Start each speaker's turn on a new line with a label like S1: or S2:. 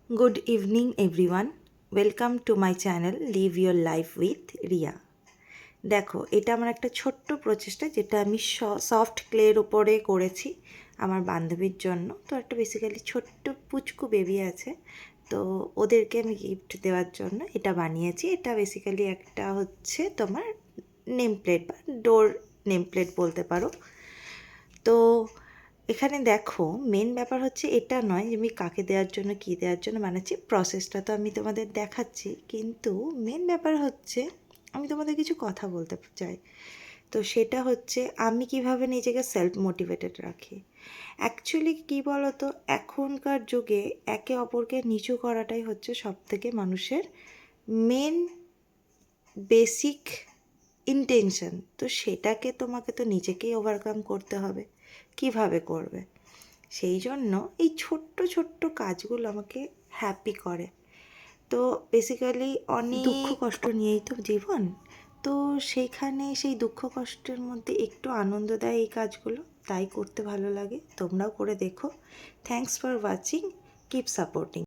S1: Good evening, everyone. Welcome to my channel Live Your Life with Riya. দেখো, এটা আমার একটা ছোট্ট প্রচেষ্টা যেটা আমি সফট ক্লের উপরে করেছি আমার বান্ধবীর জন্য। তো একটা বেসিক্যালি ছোট্ট পুচকু বেবি আছে, তো ওদেরকে আমি গিফট দেওয়ার জন্য এটা বানিয়েছি। এটা বেসিক্যালি একটা হচ্ছে তোমার নেম প্লেট বা ডোর নেম প্লেট বলতে পারো। তো এখানে দেখো, মেন ব্যাপার হচ্ছে এটা নয় যে আমি কাকে দেওয়ার জন্য কী দেওয়ার জন্য বানাচ্ছি, প্রসেসটা তো আমি তোমাদের দেখাচ্ছি, কিন্তু মেন ব্যাপার হচ্ছে আমি তোমাদের কিছু কথা বলতে চাই। তো সেটা হচ্ছে আমি কিভাবে নিজেকে সেলফ মোটিভেটেড রাখি। অ্যাকচুয়ালি কী বলো তো, এখনকার যুগে একে অপরকে নিচু করাটাই হচ্ছে সবথেকে মানুষের মেন বেসিক ইন্টেনশন। তো সেটাকে তোমাকে তো নিজেকেই ওভারকাম করতে হবে। কিভাবে করবে? সেই জন্য এই ছোট্ট ছোট্ট কাজগুলো আমাকে হ্যাপি করে। তো বেসিক্যালি অনেক দুঃখ কষ্ট নিয়েই তো জীবন। তো সেইখানে সেই দুঃখ কষ্টের মধ্যে একটু আনন্দ দেয় এই কাজগুলো, তাই করতে ভালো লাগে। তোমরাও করে দেখো। Thanks for watching, keep supporting.